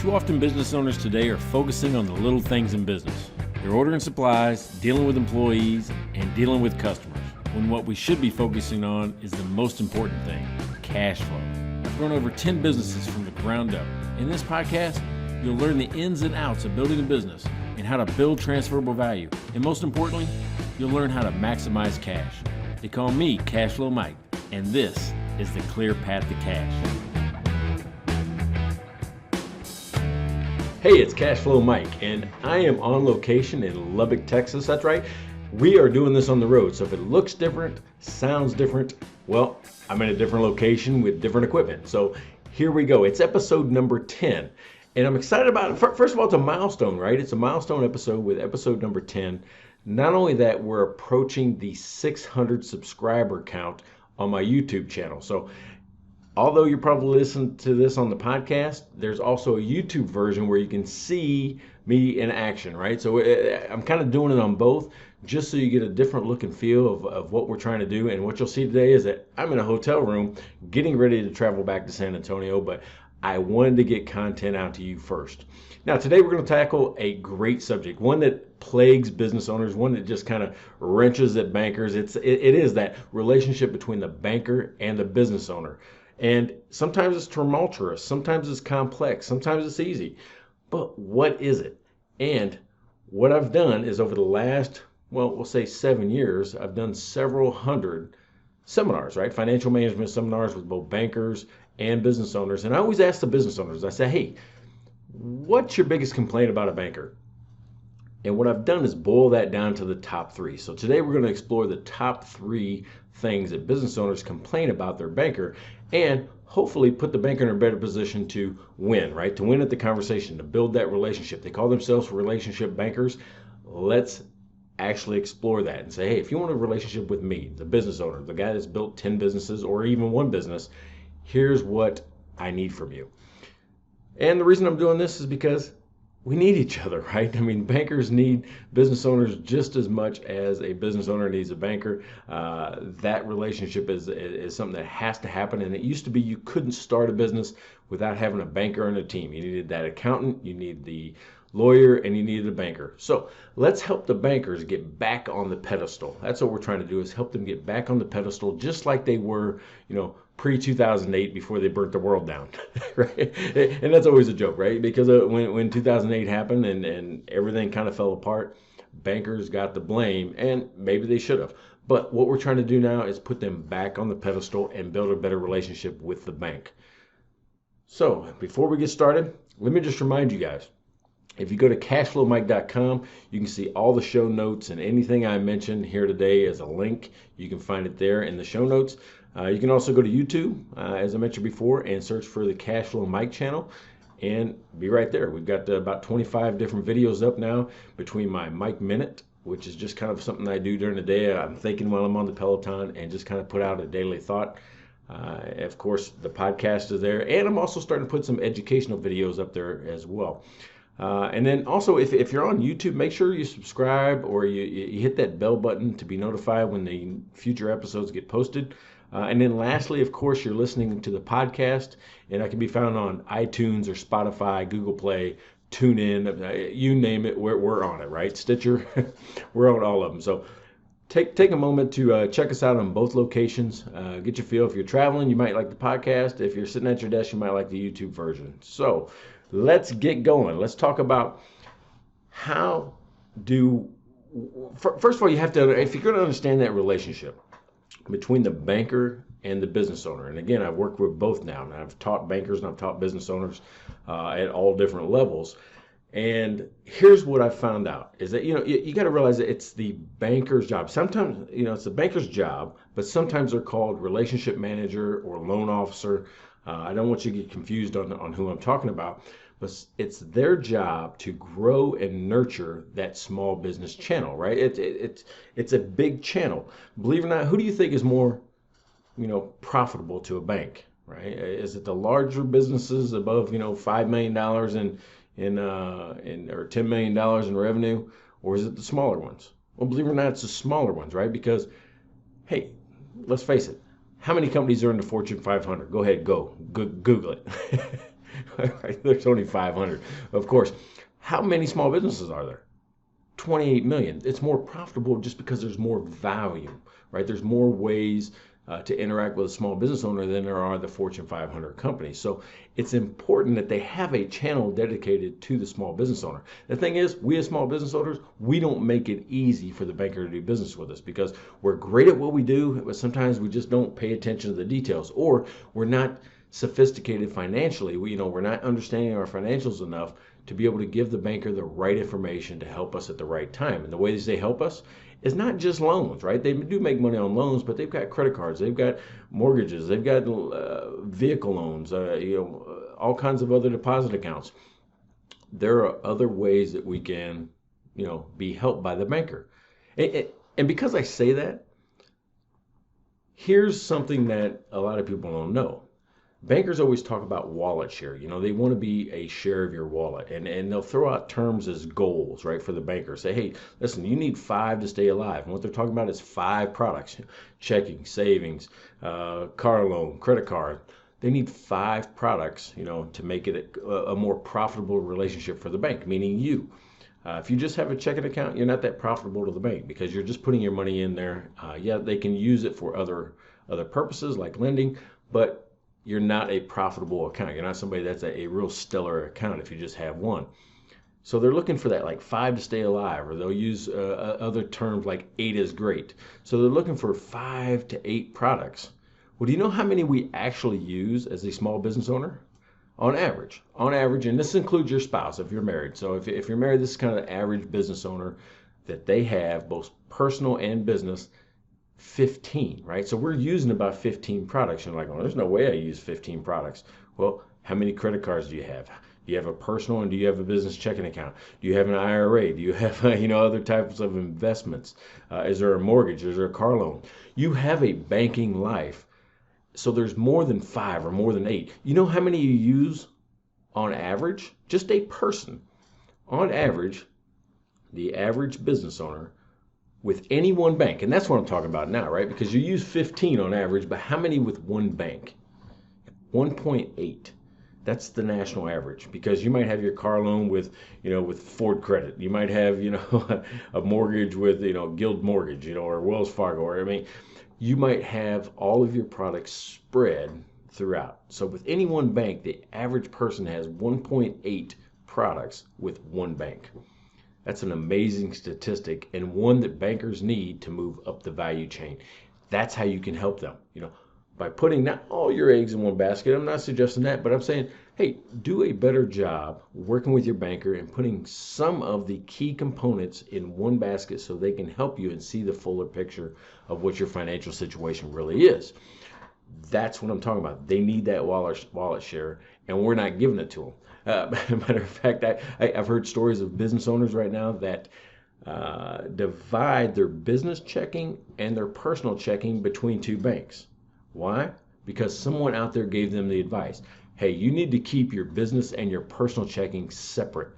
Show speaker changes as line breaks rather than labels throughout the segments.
Too often business owners today are focusing on the little things in business. They're ordering supplies, dealing with employees, and dealing with customers, when what we should be focusing on is the most important thing, cash flow. I've grown over 10 businesses from the ground up. In this podcast, you'll learn the ins and outs of building a business and how to build transferable value. And most importantly, you'll learn how to maximize cash. They call me Cashflow Mike, and this is the clear path to cash. Hey, it's Cashflow Mike, and I am on location in Lubbock, Texas. That's right. We are doing this on the road, so if it looks different, sounds different, well, I'm in a different location with different equipment. So here we go. It's episode number 10, and I'm excited about it. First of all, it's a milestone, right? It's a milestone episode with episode number 10. Not only that, we're approaching the 600 subscriber count on my YouTube channel. So although you probably listen to this on the podcast, there's also a YouTube version where you can see me in action, right? So I'm kind of doing it on both just so you get a different look and feel of what we're trying to do. And what you'll see today is that I'm in a hotel room getting ready to travel back to San Antonio, but I wanted to get content out to you first. Now, today we're going to tackle a great subject, one that plagues business owners, one that just kind of wrenches at bankers. It is that relationship between the banker and the business owner. And sometimes it's tumultuous, sometimes it's complex, sometimes it's easy. But what is it? And what I've done is over the last, well, we'll say 7 years, I've done several hundred seminars, right? Financial management seminars with both bankers and business owners. And I always ask the business owners, I say, hey, what's your biggest complaint about a banker? And what I've done is boil that down to the top three. So today we're going to explore the top three things that business owners complain about their banker and hopefully put the banker in a better position to win, right? To win at the conversation, to build that relationship. They call themselves relationship bankers. Let's actually explore that and say, hey, if you want a relationship with me, the business owner, the guy that's built 10 businesses or even one business, here's what I need from you. And the reason I'm doing this is because we need each other, right? I mean, bankers need business owners just as much as a business owner needs a banker. That relationship is something that has to happen. And it used to be you couldn't start a business without having a banker on a team. You needed that accountant, you need the lawyer, and you needed a banker. So let's help the bankers get back on the pedestal. That's what we're trying to do, is help them get back on the pedestal just like they were, pre-2008 before they burnt the world down, right? And that's always a joke, right? Because when 2008 happened and everything kind of fell apart, bankers got the blame, and maybe they should have. But what we're trying to do now is put them back on the pedestal and build a better relationship with the bank. So before we get started, let me just remind you guys, if you go to cashflowmike.com, you can see all the show notes, and anything I mentioned here today as a link. You can find it there in the show notes. You can also go to YouTube, as I mentioned before, and search for the Cashflow Mike channel and be right there. We've got about 25 different videos up now between my Mike Minute, which is just kind of something I do during the day. I'm thinking while I'm on the Peloton and just kind of put out a daily thought. Of course, the podcast is there, and I'm also starting to put some educational videos up there as well. And then also, if you're on YouTube, make sure you subscribe or you hit that bell button to be notified when the future episodes get posted. And then lastly, of course, you're listening to the podcast, and I can be found on iTunes or Spotify, Google Play, TuneIn, you name it, we're on it, right? Stitcher, we're on all of them. So take a moment to check us out on both locations. Get your feel. If you're traveling, you might like the podcast. If you're sitting at your desk, you might like the YouTube version. So let's get going. Let's talk about how first of all, you have to, if you're going to understand that relationship between the banker and the business owner. And again, I've worked with both now, and I've taught bankers and I've taught business owners at all different levels. And here's what I found out is that, you got to realize that it's the banker's job. Sometimes, it's the banker's job, but sometimes they're called relationship manager or loan officer. I don't want you to get confused on who I'm talking about, but it's their job to grow and nurture that small business channel, right? It's a big channel. Believe it or not, who do you think is more, profitable to a bank, right? Is it the larger businesses above, $5 million or $10 million in revenue, or is it the smaller ones? Well, believe it or not, it's the smaller ones, right? Because, hey, let's face it. How many companies are in the Fortune 500? Go ahead, Google it. Right? There's only 500. Of course, how many small businesses are there? 28 million. It's more profitable just because there's more value, right? There's more ways to interact with a small business owner than there are the Fortune 500 companies. So it's important that they have a channel dedicated to the small business owner. The thing is, we as small business owners, we don't make it easy for the banker to do business with us because we're great at what we do, but sometimes we just don't pay attention to the details, or we're not sophisticated financially. We're not understanding our financials enough to be able to give the banker the right information to help us at the right time. And the ways they help us is not just loans, right? They do make money on loans, but they've got credit cards, they've got mortgages, they've got vehicle loans, all kinds of other deposit accounts. There are other ways that we can, be helped by the banker. And because I say that, here's something that a lot of people don't know. Bankers always talk about wallet share. They want to be a share of your wallet, and they'll throw out terms as goals, right, for the banker. Say, hey, listen, you need 5 to stay alive. And what they're talking about is 5 products: checking, savings, car loan, credit card. They need 5 products, to make it a more profitable relationship for the bank, meaning you. If you just have a checking account, you're not that profitable to the bank because you're just putting your money in there. Yeah, they can use it for other purposes like lending, but you're not a profitable account. You're not somebody that's a real stellar account if you just have one. So they're looking for that, like 5 to stay alive, or they'll use other terms like 8 is great. So they're looking for 5 to 8 products. Well, do you know how many we actually use as a small business owner? On average, and this includes your spouse if you're married. So if you're married, this is kind of the average business owner that they have, both personal and business, 15, right? So we're using about 15 products. You're like, well, there's no way I use 15 products. Well, how many credit cards do you have? Do you have a personal and do you have a business checking account? Do you have an IRA? Do you have, other types of investments? Is there a mortgage? Is there a car loan? You have a banking life. So there's more than 5 or more than 8. You know how many you use on average? Just a person. On average, the average business owner with any one bank, and that's what I'm talking about now, right? Because you use 15 on average, but how many with one bank? 1.8. That's the national average, because you might have your car loan with Ford Credit. You might have, a mortgage with, Guild Mortgage, or Wells Fargo, or you might have all of your products spread throughout. So with any one bank, the average person has 1.8 products with one bank. That's an amazing statistic, and one that bankers need to move up the value chain. That's how you can help them, by putting not all your eggs in one basket. I'm not suggesting that, but I'm saying, hey, do a better job working with your banker and putting some of the key components in one basket so they can help you and see the fuller picture of what your financial situation really is. That's what I'm talking about. They need that wallet share, and we're not giving it to them. Matter of fact, I've heard stories of business owners right now that divide their business checking and their personal checking between 2 banks. Why? Because someone out there gave them the advice. Hey, you need to keep your business and your personal checking separate.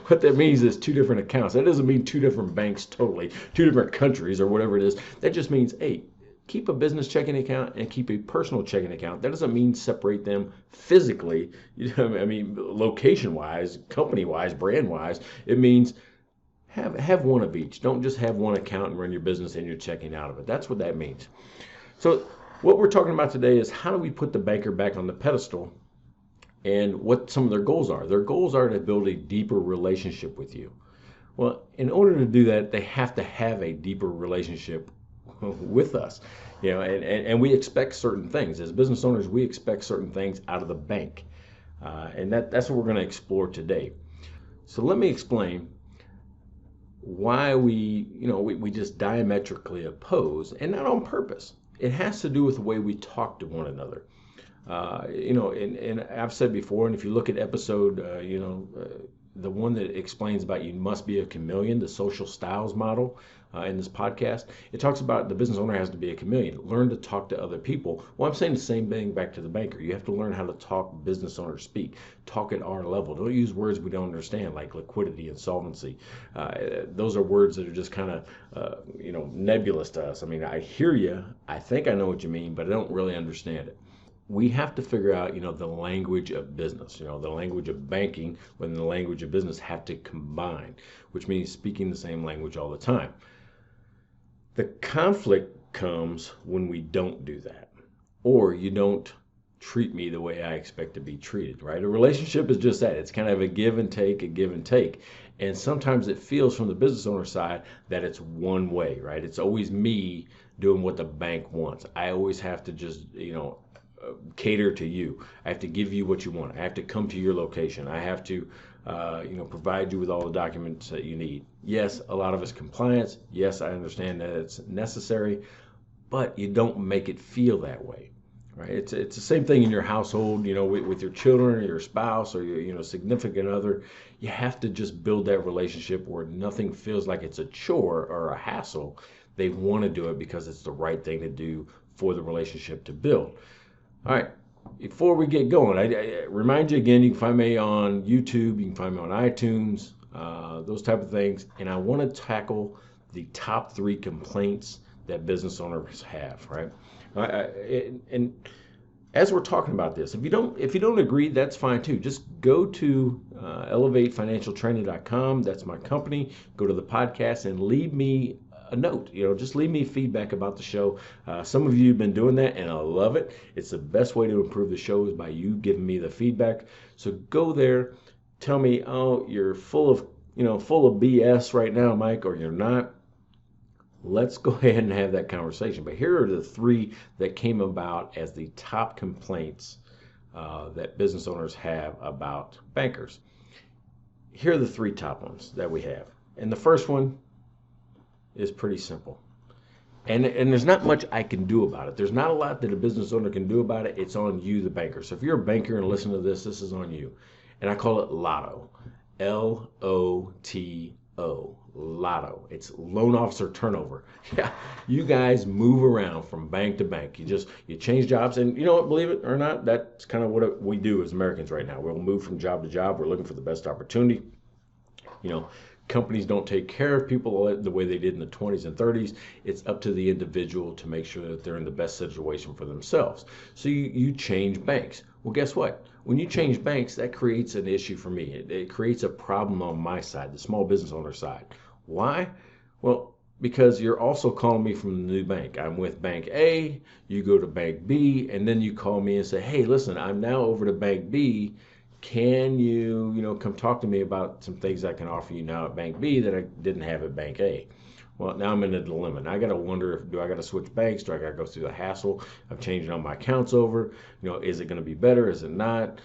What that means is 2 different accounts. That doesn't mean 2 different banks totally, 2 different countries or whatever it is. That just means, hey, keep a business checking account and keep a personal checking account. That doesn't mean separate them physically, location-wise, company-wise, brand-wise. It means have one of each. Don't just have one account and run your business and you're checking out of it. That's what that means. So what we're talking about today is how do we put the banker back on the pedestal and what some of their goals are. Their goals are to build a deeper relationship with you. Well, in order to do that, they have to have a deeper relationship with us, and we expect certain things. As business owners, we expect certain things out of the bank, and that's what we're going to explore today. So let me explain why we just diametrically oppose, and not on purpose. It has to do with the way we talk to one another. And I've said before, and if you look at episode, the one that explains about you must be a chameleon, the social styles model in this podcast, it talks about the business owner has to be a chameleon, learn to talk to other people. Well, I'm saying the same thing back to the banker. You have to learn how to talk business owner speak, talk at our level. Don't use words we don't understand, like liquidity and solvency. Those are words that are just kind of, nebulous to us. I hear you. I think I know what you mean, but I don't really understand it. we have to figure out, the language of business, the language of banking and the language of business have to combine, which means speaking the same language all the time. The conflict comes when we don't do that, or you don't treat me the way I expect to be treated, right? A relationship is just that. It's kind of a give and take, a give and take. And sometimes it feels from the business owner side that it's one way, right? It's always me doing what the bank wants. I always have to just, cater to you. I have to give you what you want. I have to come to your location. I have to, provide you with all the documents that you need. Yes, a lot of it's compliance. Yes, I understand that it's necessary, but you don't make it feel that way, right? It's the same thing in your household, with your children or your spouse or your significant other. You have to just build that relationship where nothing feels like it's a chore or a hassle. They want to do it because it's the right thing to do for the relationship to build. All right, before we get going, I remind you again, you can find me on YouTube, you can find me on iTunes, those type of things. And I want to tackle the top 3 complaints that business owners have, right? And as we're talking about this, if you don't agree, that's fine too. Just go to elevatefinancialtraining.com. That's my company. Go to the podcast and leave me a note. Just leave me feedback about the show. Some of you have been doing that, and I love it. It's the best way to improve the show is by you giving me the feedback. So go there, tell me, oh, you're full of BS right now, Mike, or you're not. Let's go ahead and have that conversation. But here are the 3 that came about as the top complaints that business owners have about bankers. Here are the 3 top ones that we have. And the first one is pretty simple. And there's not much I can do about it. There's not a lot that a business owner can do about it. It's on you, the banker. So if you're a banker and listen to this is on you. And I call it LOTO. LOTO. LOTO. It's loan officer turnover. Yeah, you guys move around from bank to bank. You change jobs, and you know what, believe it or not, that's kind of what we do as Americans right now. We'll move from job to job. We're looking for the best opportunity. Companies don't take care of people the way they did in the 20s and 30s. It's up to the individual to make sure that they're in the best situation for themselves. So you change banks. Well, guess what? When you change banks, that creates an issue for me. It creates a problem on my side, the small business owner side. Why? Well, because you're also calling me from the new bank. I'm with Bank A, you go to Bank B, and then you call me and say, hey, listen, I'm now over to Bank B. Can you, come talk to me about some things I can offer you now at Bank B that I didn't have at Bank A? Well, now I'm in a dilemma. Now I got to wonder, do I got to switch banks? Do I got to go through the hassle of changing all my accounts over? Is it going to be better? Is it not?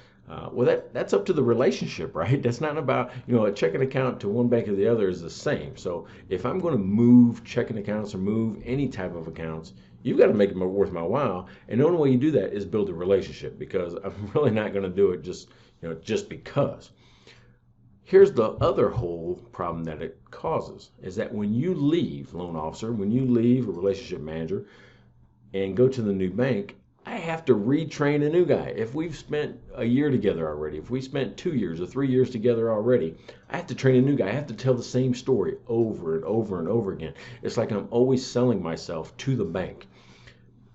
Well, that's up to the relationship, right? That's not about, a checking account to one bank or the other is the same. So if I'm going to move checking accounts or move any type of accounts, you've got to make it worth my while. And the only way you do that is build a relationship, because I'm really not going to do it just because. Here's the other whole problem that it causes is that when you leave, loan officer, when you leave a relationship manager and go to the new bank, I have to retrain a new guy. If we've spent a year together already, if we spent 2 years or 3 years together already, I have to train a new guy. I have to tell the same story over and over and over again. It's like I'm always selling myself to the bank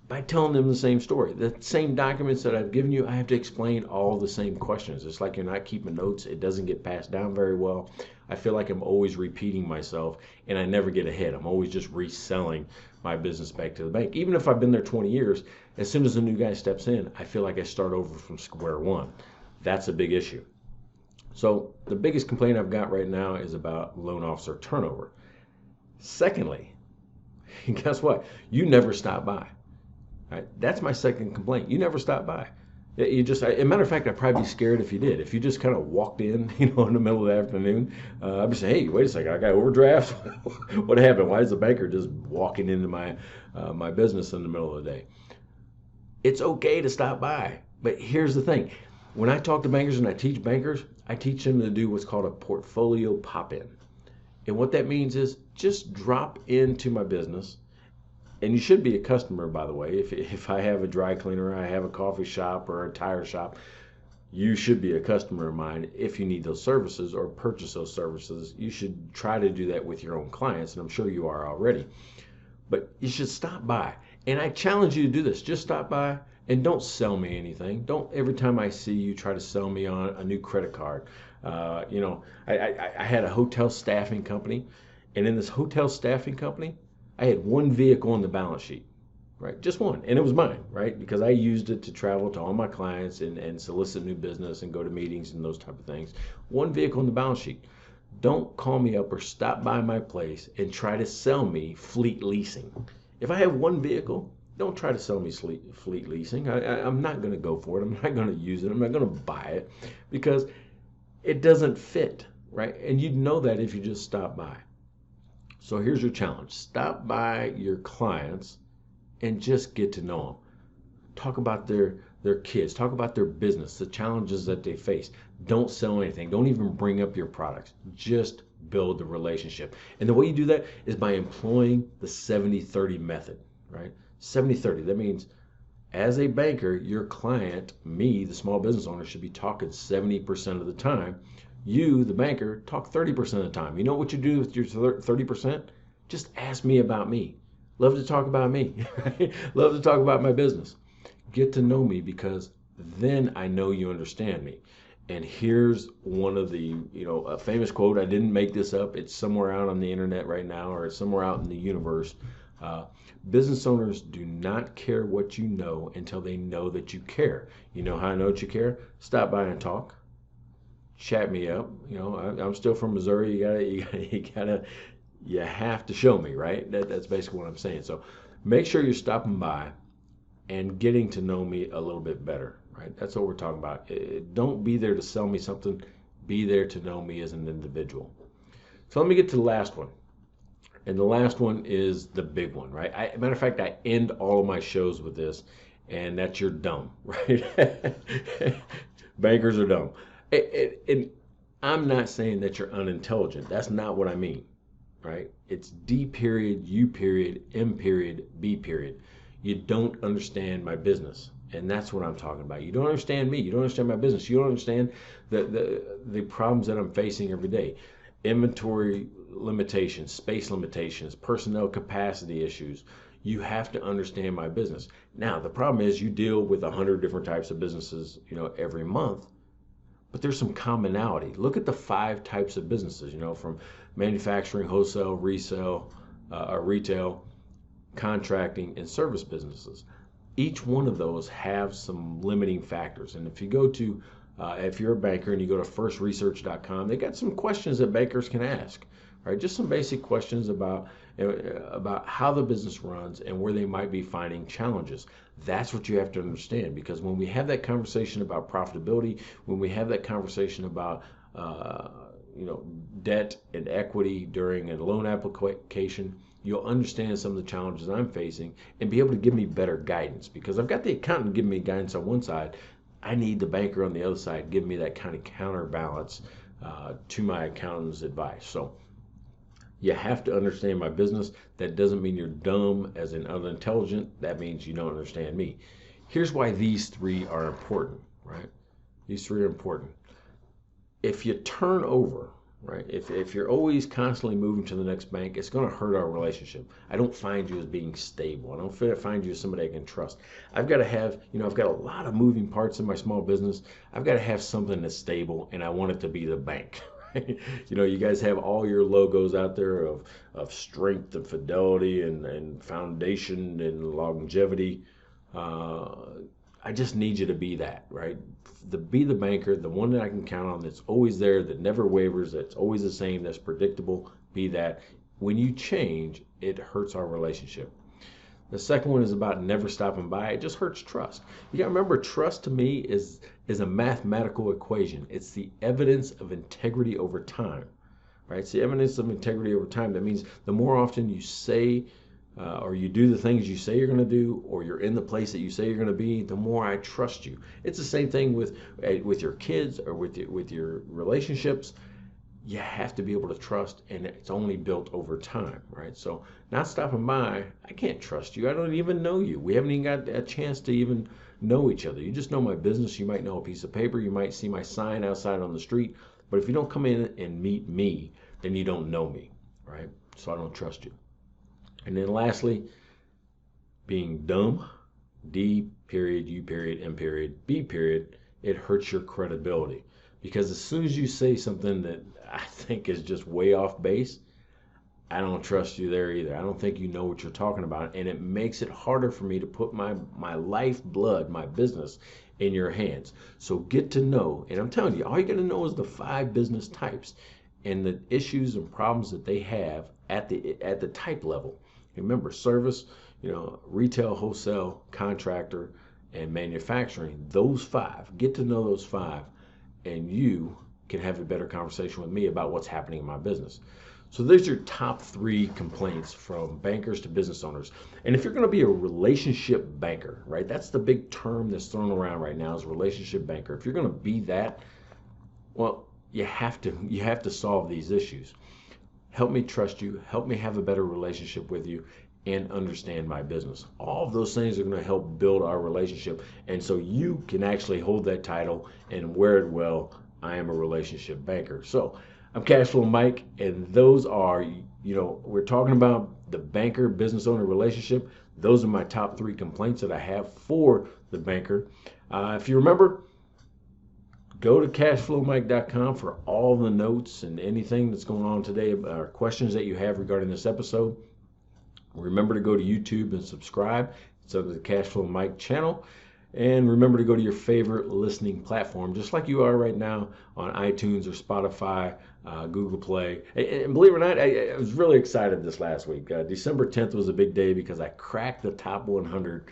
by telling them the same story. The same documents that I've given you, I have to explain all the same questions. It's like you're not keeping notes. It doesn't get passed down very well. I feel like I'm always repeating myself, and I never get ahead. I'm always just reselling my business back to the bank. Even if I've been there 20 years, as soon as a new guy steps in, I feel like I start over from square one. That's a big issue. So the biggest complaint I've got right now is about loan officer turnover. Secondly, guess what? You never stop by. Right? That's my second complaint. You never stop by. As a matter of fact, I'd probably be scared if you did. If you just kind of walked in, in the middle of the afternoon, I'd be saying, hey, wait a second, I got overdraft. What happened? Why is the banker just walking into my business in the middle of the day? It's okay to stop by. But here's the thing. When I talk to bankers and I teach bankers, I teach them to do what's called a portfolio pop-in. And what that means is just drop into my business. And you should be a customer, by the way. If I have a dry cleaner, I have a coffee shop or a tire shop, you should be a customer of mine. If you need those services or purchase those services, you should try to do that with your own clients, and I'm sure you are already. But you should stop by. And I challenge you to do this. Just stop by And don't sell me anything. Don't every time I see you try to sell me on a new credit card. I had a hotel staffing company, and in this hotel staffing company, I had one vehicle on the balance sheet, right? Just one, and it was mine, right? Because I used it to travel to all my clients and solicit new business and go to meetings and those type of things. One vehicle on the balance sheet. Don't call me up or stop by my place and try to sell me fleet leasing. If I have one vehicle, don't try to sell me fleet leasing. I'm not going to go for it. I'm not going to use it. I'm not going to buy it because it doesn't fit, right? And you'd know that if you just stop by. So here's your challenge. Stop by your clients and just get to know them. Talk about their kids. Talk about their business, the challenges that they face. Don't sell anything. Don't even bring up your products. Just build the relationship. And the way you do that is by employing the 70-30 method, right? 70-30. That means as a banker, your client, me, the small business owner, should be talking 70% of the time. You, the banker, talk 30% of the time. You know what you do with your 30%? Just ask me about me. Love to talk about me. Right? Love to talk about my business. Get to know me because then I know you understand me. And here's one of the, a famous quote. I didn't make this up. It's somewhere out on the internet right now, or it's somewhere out in the universe. Business owners do not care what you know until they know that you care. You know how I know that you care? Stop by and talk. Chat me up. I'm still from Missouri. You have to show me, right? That's basically what I'm saying. So make sure you're stopping by and getting to know me a little bit better, right? That's what we're talking about. Don't be there to sell me something. Be there to know me as an individual. So let me get to the last one. And the last one is the big one, right? Matter of fact, I end all of my shows with this, and that's you're dumb, right? Bankers are dumb. And I'm not saying that you're unintelligent. That's not what I mean, right? It's D period, U period, M period, B period. You don't understand my business. And that's what I'm talking about. You don't understand me. You don't understand my business. You don't understand the problems that I'm facing every day. Inventory limitations, space limitations, personnel capacity issues. You have to understand my business. Now, the problem is you deal with 100 different types of businesses, every month, but there's some commonality. Look at the 5 types of businesses, from manufacturing, wholesale, resale, retail, contracting, and service businesses. Each one of those have some limiting factors. And if you go to if you're a banker and you go to firstresearch.com, they got some questions that bankers can ask, right? Just some basic questions about how the business runs and where they might be finding challenges. That's what you have to understand, because when we have that conversation about profitability, when we have that conversation about debt and equity during a loan application, you'll understand some of the challenges I'm facing and be able to give me better guidance, because I've got the accountant giving me guidance on one side. I need the banker on the other side giving me that kind of counterbalance to my accountant's advice. So you have to understand my business. That doesn't mean you're dumb as in unintelligent. That means you don't understand me. Here's why these 3 are important, right? These 3 are important. If you turn over, right? If you're always constantly moving to the next bank, it's going to hurt our relationship. I don't find you as being stable. I don't find you as somebody I can trust. I've got to have, I've got a lot of moving parts in my small business. I've got to have something that's stable, and I want it to be the bank. Right? You guys have all your logos out there of strength and fidelity and foundation and longevity. I just need you to be that, right? Be the banker, the one that I can count on, that's always there, that never wavers, that's always the same, that's predictable. Be that. When you change, it hurts our relationship. The second one is about never stopping by. It just hurts trust. You got to remember, trust to me is a mathematical equation. It's the evidence of integrity over time, right? It's the evidence of integrity over time. That means the more often you say or you do the things you say you're going to do, or you're in the place that you say you're going to be, the more I trust you. It's the same thing with your kids or with your relationships. You have to be able to trust, and it's only built over time, right? So not stopping by, I can't trust you. I don't even know you. We haven't even got a chance to even know each other. You just know my business. You might know a piece of paper. You might see my sign outside on the street. But if you don't come in and meet me, then you don't know me, right? So I don't trust you. And then lastly, being dumb, D period, U period, M period, B period, it hurts your credibility. Because as soon as you say something that I think is just way off base, I don't trust you there either. I don't think you know what you're talking about. And it makes it harder for me to put my lifeblood, my business in your hands. So get to know, and I'm telling you, all you got to know is the 5 business types and the issues and problems that they have at the type level. Remember, service, retail, wholesale, contractor, and manufacturing. Those 5. Get to know those 5, and you can have a better conversation with me about what's happening in my business. So there's your top 3 complaints from bankers to business owners. And if you're going to be a relationship banker, right? That's the big term that's thrown around right now, is relationship banker. If you're going to be that, well, you have to solve these issues. Help me trust you, help me have a better relationship with you, and understand my business. All of those things are going to help build our relationship. And so you can actually hold that title and wear it well. I am a relationship banker. So I'm Cashflow Mike, and those are, we're talking about the banker business owner relationship. Those are my top 3 complaints that I have for the banker. If you remember, go to cashflowmike.com for all the notes and anything that's going on today, or questions that you have regarding this episode. Remember to go to YouTube and subscribe. It's under the Cashflow Mike channel. And remember to go to your favorite listening platform, just like you are right now on iTunes or Spotify, Google Play. And believe it or not, I was really excited this last week. December 10th was a big day because I cracked the top 100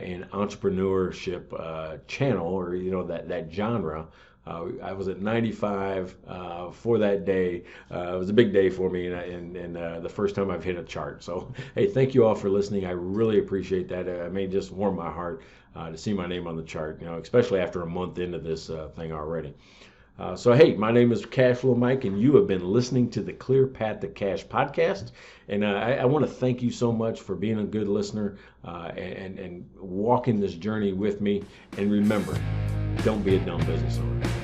in entrepreneurship channel, or that genre. I was at 95 for that day. It was a big day for me, and the first time I've hit a chart. So, hey, thank you all for listening. I really appreciate that. It may just warm my heart to see my name on the chart, especially after a month into this thing already. So, hey, my name is Cashflow Mike, and you have been listening to the Clear Path to Cash podcast. And I want to thank you so much for being a good listener and walking this journey with me. And remember, don't be a dumb business owner.